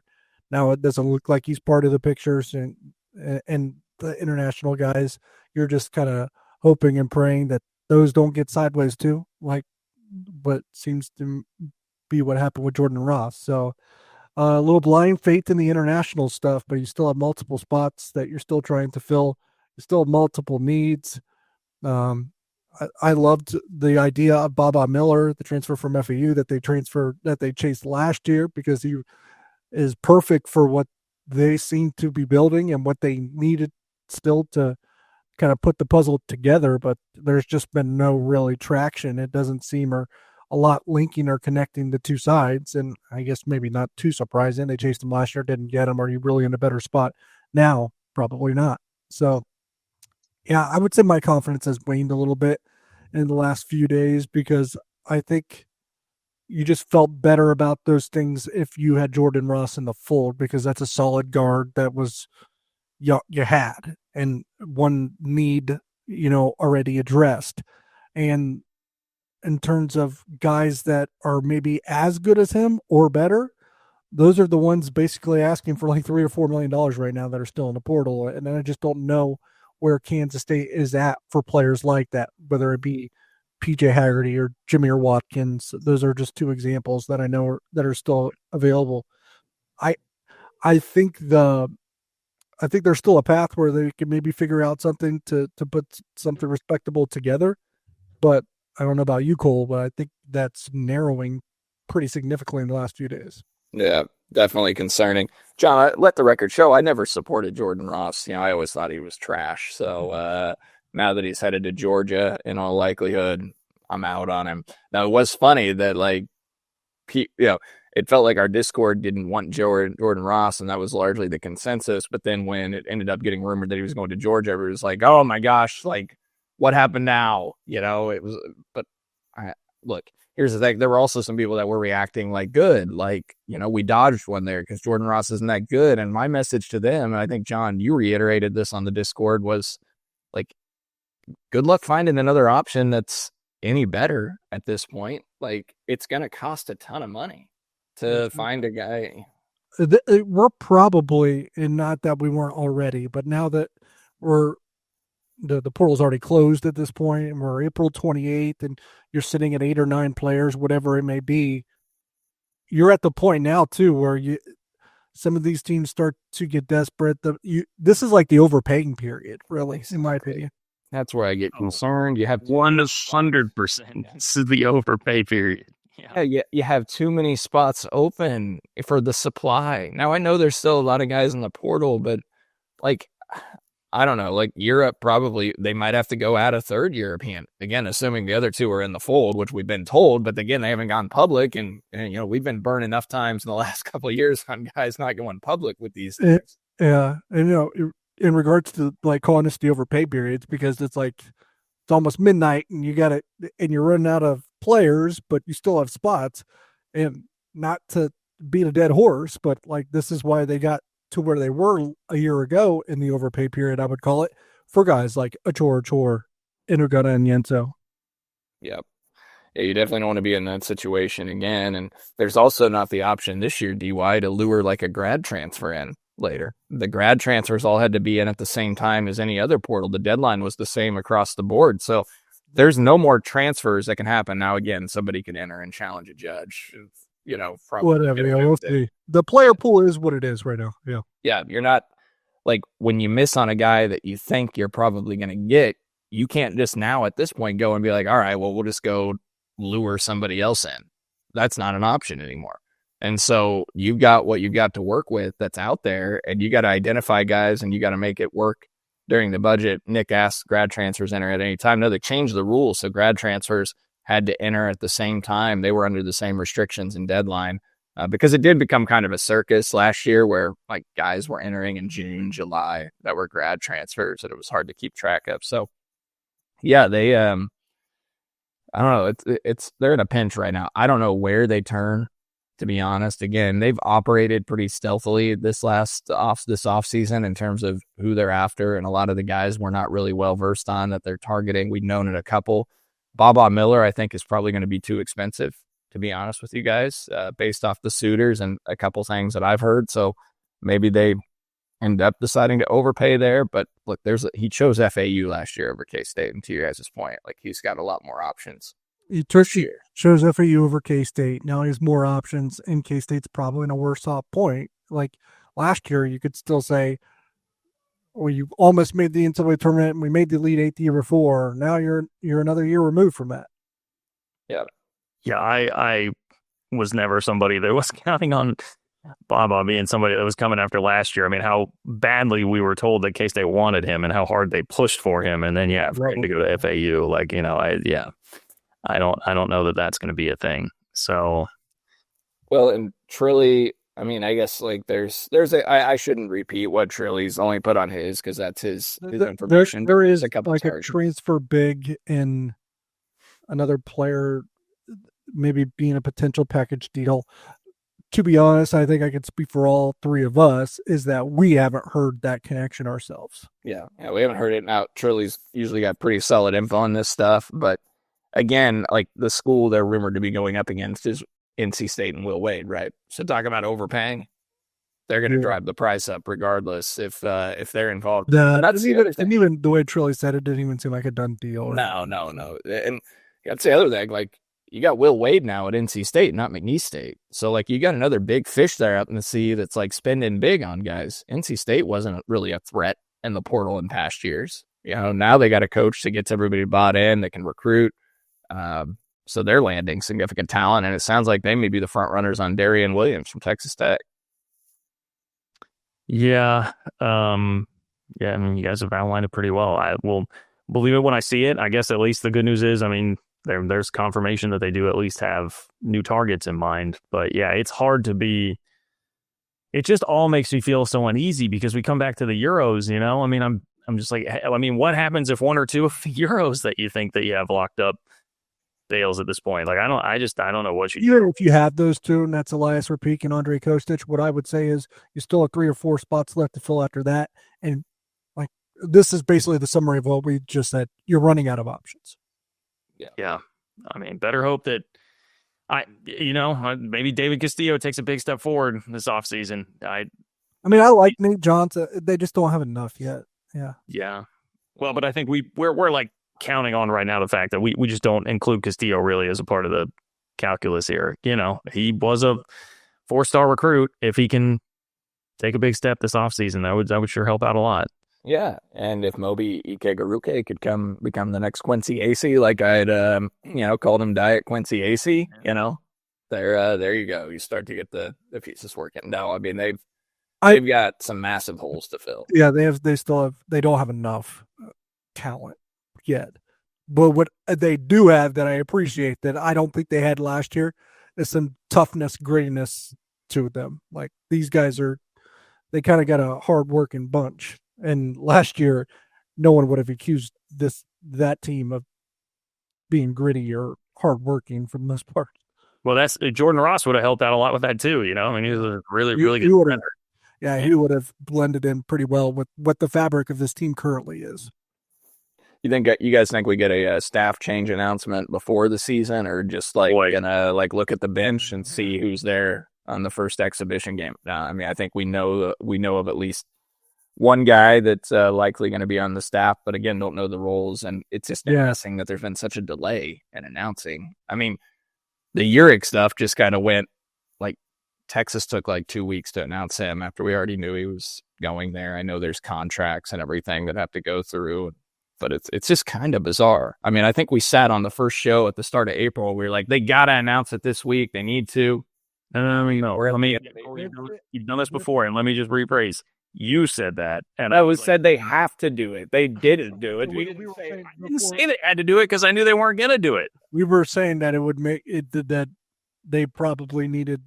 Now it doesn't look like he's part of the pictures, and the international guys, you're just kind of hoping and praying that those don't get sideways too, like what seems to be what happened with Jordan Ross. So a little blind faith in the international stuff, but you still have multiple spots that you're still trying to fill. You still have multiple needs. I loved the idea of Baba Miller, the transfer from FAU that they chased last year, because he is perfect for what they seem to be building and what they needed still to kind of put the puzzle together. But there's just been no really traction. It doesn't seem a lot linking or connecting the two sides. And I guess maybe not too surprising. They chased him last year, didn't get him. Are you really in a better spot now? Probably not. So, yeah, I would say my confidence has waned a little bit in the last few days, because I think you just felt better about those things if you had Jordan Ross in the fold, because that's a solid guard that was you had, and one need, already addressed. And in terms of guys that are maybe as good as him or better, those are the ones basically asking for like $3 or $4 million right now that are still in the portal. And I just don't know where Kansas State is at for players like that, whether it be PJ Haggerty or Jameer Watkins. Those are just 2 examples that I know that are still available. I think there's still a path where they can maybe figure out something to put something respectable together. But I don't know about you, Cole, but I think that's narrowing pretty significantly in the last few days. Yeah, definitely concerning. John, let the record show, I never supported Jordan Ross. I always thought he was trash. So now that he's headed to Georgia, in all likelihood, I'm out on him. Now, it was funny that, it felt like our Discord didn't want Jordan Ross, and that was largely the consensus. But then when it ended up getting rumored that he was going to Georgia, everybody was like, oh my gosh, like, what happened now? It was, but look, here's the thing. There were also some people that were reacting like, good, like, we dodged one there because Jordan Ross isn't that good. And my message to them, and I think, John, you reiterated this on the Discord, was like, good luck finding another option that's any better at this point. Like, it's going to cost a ton of money to find a guy. We're probably, and not that we weren't already, but now that the portal's already closed at this point, and we're April 28th, and you're sitting at 8 or 9 players, whatever it may be, you're at the point now too where some of these teams start to get desperate. This is like the overpaying period, really, in my opinion. That's where I get concerned. You have 100%. This is the overpay period. Yeah, you have too many spots open for the supply. Now, I know there's still a lot of guys in the portal, but like, I don't know, like Europe, probably they might have to go add a 3rd European. Again, assuming the other 2 are in the fold, which we've been told, but again, they haven't gone public. And we've been burned enough times in the last couple of years on guys not going public with these things. Yeah. And, in regards to like calling this the overpay periods, because it's like, it's almost midnight and you're running out of players, but you still have spots. And not to beat a dead horse, but like, this is why they got to where they were a year ago in the overpay period, I would call it, for guys like Achor, Intergutta and Yenso. Yep. Yeah, you definitely don't want to be in that situation again. And there's also not the option this year, DY, to lure like a grad transfer in later. The grad transfers all had to be in at the same time as any other portal. The deadline was the same across the board. So there's no more transfers that can happen. Now, again, somebody can enter and challenge a judge, probably. Whatever. Yeah, we'll see. The player pool is what it is right now. Yeah. Yeah. You're not like when you miss on a guy that you think you're probably going to get, you can't just now at this point go and be like, all right, well, we'll just go lure somebody else in. That's not an option anymore. And so you've got what you've got to work with that's out there, and you got to identify guys and you got to make it work during the budget. Nick asked grad transfers enter at any time. No, they changed the rules. So grad transfers had to enter at the same time. They were under the same restrictions and deadline because it did become kind of a circus last year where like guys were entering in June, July that were grad transfers that it was hard to keep track of. So yeah, they, I don't know. They're in a pinch right now. I don't know where they turn, to be honest. Again, they've operated pretty stealthily this off season in terms of who they're after, and a lot of the guys we're not really well versed on that they're targeting. We've known it a couple. Baba Miller, I think, is probably going to be too expensive, to be honest with you guys, based off the suitors and a couple things that I've heard. So maybe they end up deciding to overpay there. But look, he chose FAU last year over K-State, and to you guys' point, like he's got a lot more options. He chose FAU over K-State. Now he has more options, and K-State's probably in a worse off point. Like last year, you could still say, well, you almost made the NCAA tournament, and we made the Elite Eight the year before. Now you're another year removed from that. Yeah. Yeah, I was never somebody that was counting on Baba being somebody that was coming after last year. I mean, how badly we were told that K-State wanted him and how hard they pushed for him. And then, for him to go to FAU, I don't know that that's going to be a thing. So. Well, and Trilly, I mean, I guess like I shouldn't repeat what Trilly's only put on his because that's his information. There is a couple like a transfer big in another player, maybe being a potential package deal. To be honest, I think I can speak for all three of us, is that we haven't heard that connection ourselves. Yeah, we haven't heard it. Now, Trilly's usually got pretty solid info on this stuff, but again, like the school they're rumored to be going up against is NC State and Will Wade, right? So talking about overpaying, they're going to drive the price up regardless if they're involved. And even the way Trilly said it didn't even seem like a done deal. No. And that's the other thing, like, you got Will Wade now at NC State, not McNeese State. So, like, you got another big fish there out in the sea that's, like, spending big on guys. NC State wasn't really a threat in the portal in past years. Now they got a coach that gets everybody bought in, that can recruit. So they're landing significant talent, and it sounds like they may be the front runners on Darian Williams from Texas Tech. Yeah. I mean, you guys have outlined it pretty well. I will believe it when I see it. I guess at least the good news is, I mean, there's confirmation that they do at least have new targets in mind. But yeah, it's hard to be. It just all makes me feel so uneasy because we come back to the Euros. I mean, I'm just like, I mean, what happens if one or two of the Euros that you think that you have locked up fails at this point? Like, I don't know what you do. Even if you have those two, and that's Elias Repeak and Andre Kostic, what I would say is you still have 3 or 4 spots left to fill after that. And like, this is basically the summary of what we just said. You're running out of options. Yeah. I mean, better hope that maybe David Castillo takes a big step forward this offseason. I like Nate Johnson. They just don't have enough yet. Yeah. Yeah. Well, but I think we're like counting on right now the fact that we just don't include Castillo really as a part of the calculus here. He was a 4-star recruit. If he can take a big step this offseason, that would sure help out a lot. Yeah, and if Moby Ikegaruke could become the next Quincy Acey, like I'd called him Diet Quincy Acey, there you go. You start to get the pieces working. No, I mean they've got some massive holes to fill. Yeah, they don't have enough talent yet. But what they do have that I appreciate that I don't think they had last year is some toughness, grittiness to them. Like these guys they kind of got a hard working bunch. And last year, no one would have accused that team of being gritty or hardworking for the most part. Well, that's Jordan Ross would have helped out a lot with that too. I mean, he was a really good defender. Yeah, he would have blended in pretty well with what the fabric of this team currently is. You guys think we get a staff change announcement before the season, or just gonna look at the bench and see who's there on the first exhibition game? I mean, I think we know of at least one guy that's likely going to be on the staff, but again, don't know the roles. And it's just interesting that there's been such a delay in announcing. I mean, the Uric stuff just kind of went Texas took 2 weeks to announce him after we already knew he was going there. I know there's contracts and everything that have to go through, but it's just kind of bizarre. I mean, I think we sat on the first show at the start of April. We were like, they got to announce it this week. They need to. You've done this before, and let me just rephrase. You said that, and I said they have to do it. They didn't do it. I didn't say they had to do it because I knew they weren't going to do it. We were saying that it would make it that they probably needed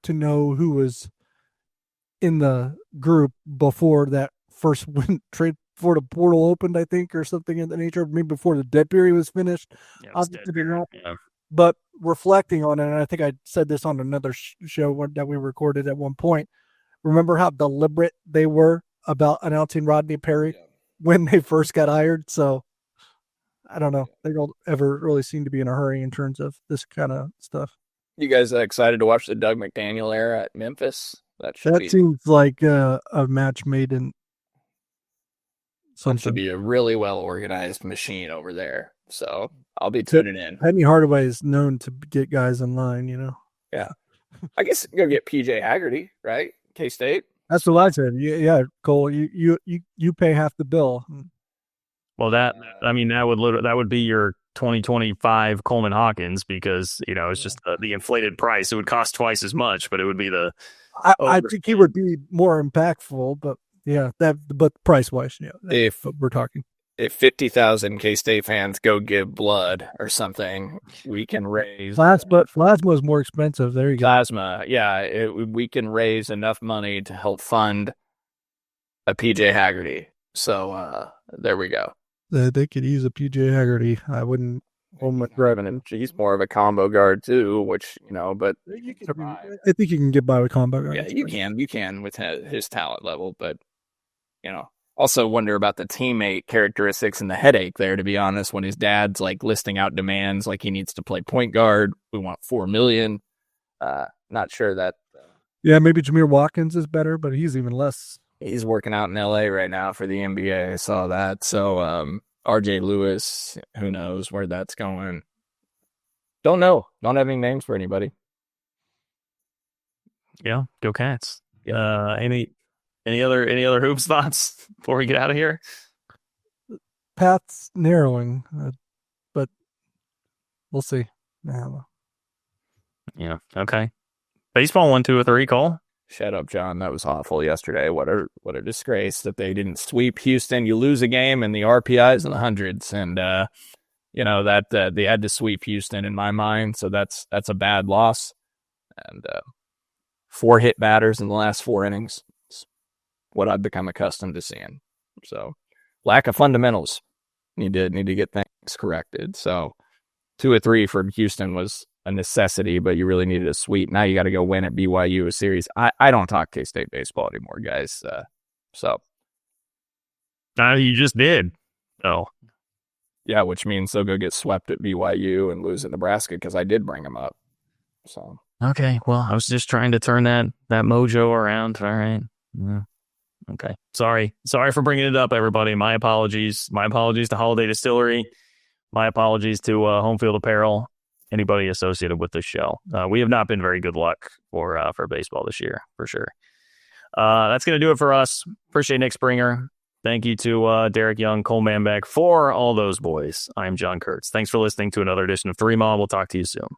to know who was in the group before that first trade before the portal opened, I think, or something in the nature of maybe before the dead period was finished. Yeah. But reflecting on it, and I think I said this on another show that we recorded at one point. Remember how deliberate they were about announcing Rodney Perry when they first got hired? So I don't know. They don't ever really seem to be in a hurry in terms of this kind of stuff. You guys excited to watch the Doug McDaniel era at Memphis? That seems like a match made in something. Should be a really well organized machine over there. So I'll be tuning in. Penny Hardaway is known to get guys in line, Yeah, I guess go get PJ Haggerty, right? K-State. That's what I said. Yeah, Cole, you pay half the bill. Well, that would be your 2025 Coleman Hawkins, because it's just the inflated price. It would cost twice as much, but it would be I think he would be more impactful, but but price wise, if we're talking. If 50,000 K-State fans go give blood or something, we can raise plasma is more expensive. There you go. Plasma, we can raise enough money to help fund a PJ Haggerty. So there we go. They could use a PJ Haggerty. I wouldn't hold my breath. He's more of a combo guard too, which but I think you can get by with combo guard. Yeah, you can with his talent level, but also wonder about the teammate characteristics and the headache there, to be honest, when his dad's listing out demands like he needs to play point guard. We want $4 million. Not sure that. Maybe Jameer Watkins is better, but he's even less. He's working out in LA right now for the NBA. I saw that. So RJ Lewis, who knows where that's going. Don't know. Don't have any names for anybody. Yeah, go Cats. Any other hoops thoughts before we get out of here? Path's narrowing, but we'll see. Yeah. Okay. Baseball 1, 2, or 3. Cole. Shut up, John. That was awful yesterday. What a disgrace that they didn't sweep Houston. You lose a game and the RPI's in the hundreds, and that they had to sweep Houston in my mind. So that's a bad loss. And 4 hit batters in the last 4 innings. What I've become accustomed to seeing. So lack of fundamentals. Need to get things corrected. So 2 or 3 for Houston was a necessity, but you really needed a sweep. Now you got to go win at BYU a series. I don't talk K-State baseball anymore, guys. You just did. Oh. Yeah, which means they'll go get swept at BYU and lose at Nebraska because I did bring them up. So. Okay, well, I was just trying to turn that mojo around. All right. Yeah. Okay. Sorry for bringing it up, everybody. My apologies. My apologies to Holiday Distillery. My apologies to Home Field Apparel. Anybody associated with this show. We have not been very good luck for baseball this year, for sure. That's going to do it for us. Appreciate Nick Springer. Thank you to Derek Young, Cole Manbeck, for all those boys. I'm John Kurtz. Thanks for listening to another edition of 3 Mom. We'll talk to you soon.